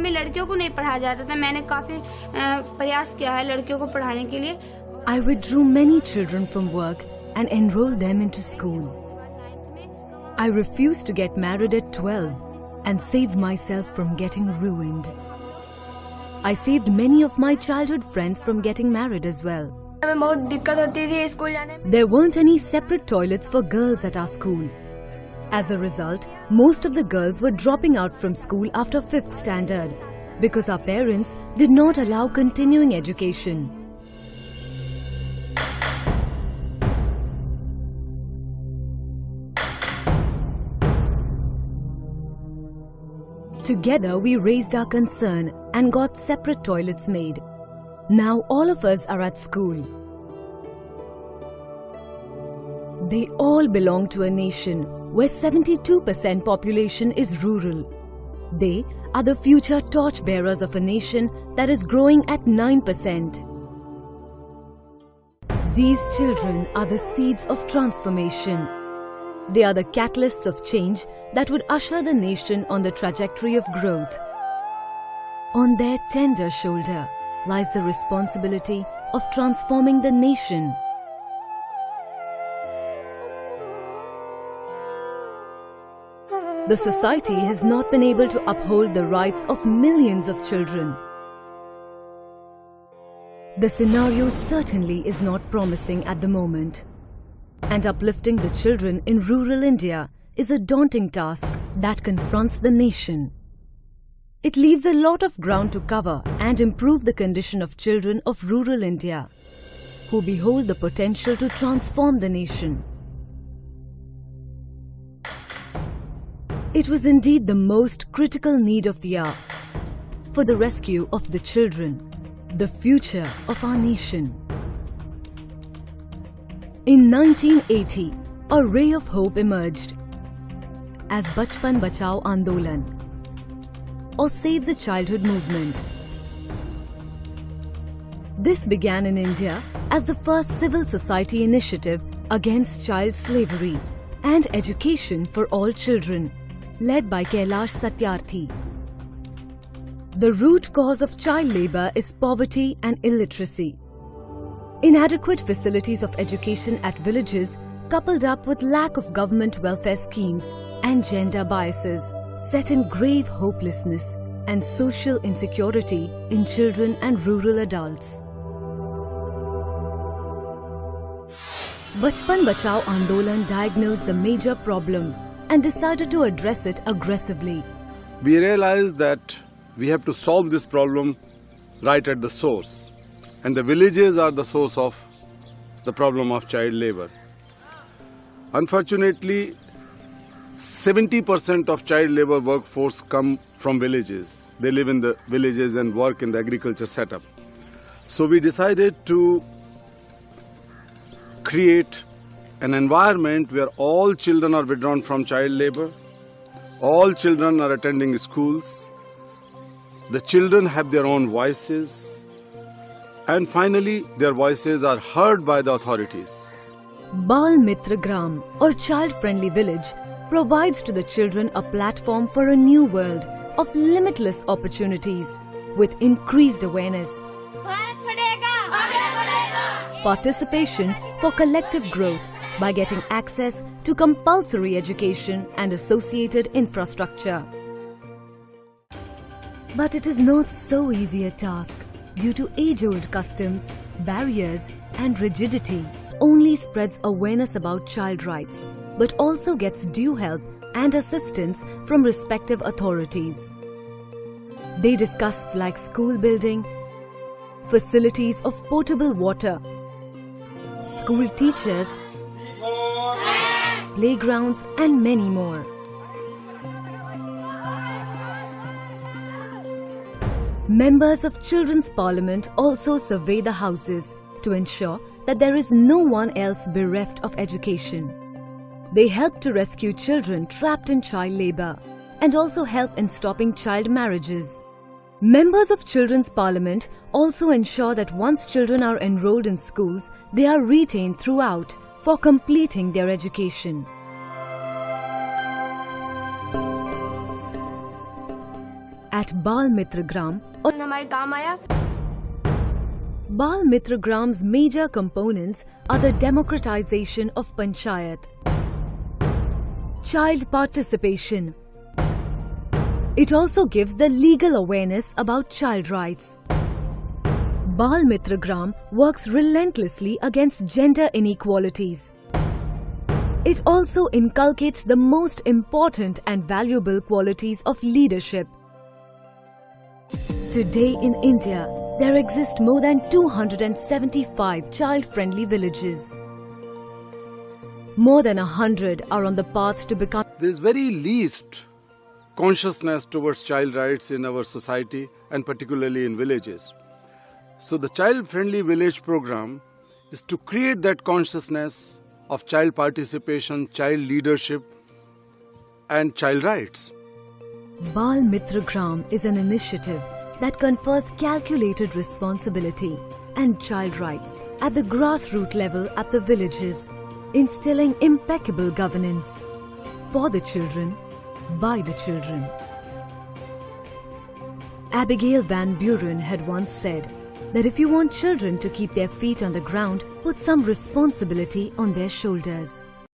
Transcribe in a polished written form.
में लड़कियों को नहीं पढ़ाया जाता था। मैंने काफी प्रयास किया है लड़कियों को पढ़ाने के लिए। I withdrew many children from work and enrolled them into school. I refused to get married at 12 and saved myself from getting ruined. I saved many of my childhood friends from getting married as well. हमें बहुत दिक्कत होती थी school जाने में। There weren't any separate toilets for girls at our school. As a result, most of the girls were dropping out from school after 5th standard because our parents did not allow continuing education. Together we raised our concern and got separate toilets made. Now all of us are at school. They all belong to a nation where 72% population is rural. They are the future torchbearers of a nation that is growing at 9%. These children are the seeds of transformation. They are the catalysts of change that would usher the nation on the trajectory of growth. On their tender shoulder lies the responsibility of transforming the nation. The society has not been able to uphold the rights of millions of children. The scenario certainly is not promising at the moment. And uplifting the children in rural India is a daunting task that confronts the nation. It leaves a lot of ground to cover and improve the condition of children of rural India, who behold the potential to transform the nation. It was indeed the most critical need of the hour for the rescue of the children, the future of our nation. In 1980, a ray of hope emerged as Bachpan Bachao Andolan, or Save the Childhood movement. This began in India as the first civil society initiative against child slavery and education for all children, led by Kailash Satyarthi. The root cause of child labour is poverty and illiteracy. Inadequate facilities of education at villages, coupled up with lack of government welfare schemes and gender biases, set in grave hopelessness and social insecurity in children and rural adults. Bachpan Bachao Andolan diagnosed the major problem and decided to address it aggressively. We realized that we have to solve this problem right at the source. And the villages are the source of the problem of child labor. Unfortunately, 70% of child labor workforce come from villages. They live in the villages and work in the agriculture setup. So we decided to create an environment where all children are withdrawn from child labor, all children are attending schools, the children have their own voices, and finally, their voices are heard by the authorities. Bal Mitra Gram, or child-friendly village, provides to the children a platform for a new world of limitless opportunities with increased awareness, participation for collective growth by getting access to compulsory education and associated infrastructure. But it is not so easy a task. Due to age-old customs, barriers and rigidity, only spreads awareness about child rights, but also gets due help and assistance from respective authorities. They discussed like school building, facilities of potable water, school teachers, playgrounds and many more. Members of Children's Parliament also survey the houses to ensure that there is no one else bereft of education. They help to rescue children trapped in child labour and also help in stopping child marriages. Members of Children's Parliament also ensure that once children are enrolled in schools, they are retained throughout for completing their education. at Bal Mitra Gram. हमारे काम आया। Bal Mitra Gram's major components are the democratization of Panchayat, child participation. It also gives the legal awareness about child rights. Bal Mitra Gram works relentlessly against gender inequalities. It also inculcates the most important and valuable qualities of leadership. Today in India, there exist more than 275 child-friendly villages. More than 100 are on the path to become. There is very least consciousness towards child rights in our society and particularly in villages. So the child-friendly village program is to create that consciousness of child participation, child leadership and child rights. Bal Mitra Gram is an initiative that confers calculated responsibility and child rights at the grassroots level at the villages, instilling impeccable governance for the children, by the children. Abigail Van Buren had once said that if you want children to keep their feet on the ground, put some responsibility on their shoulders.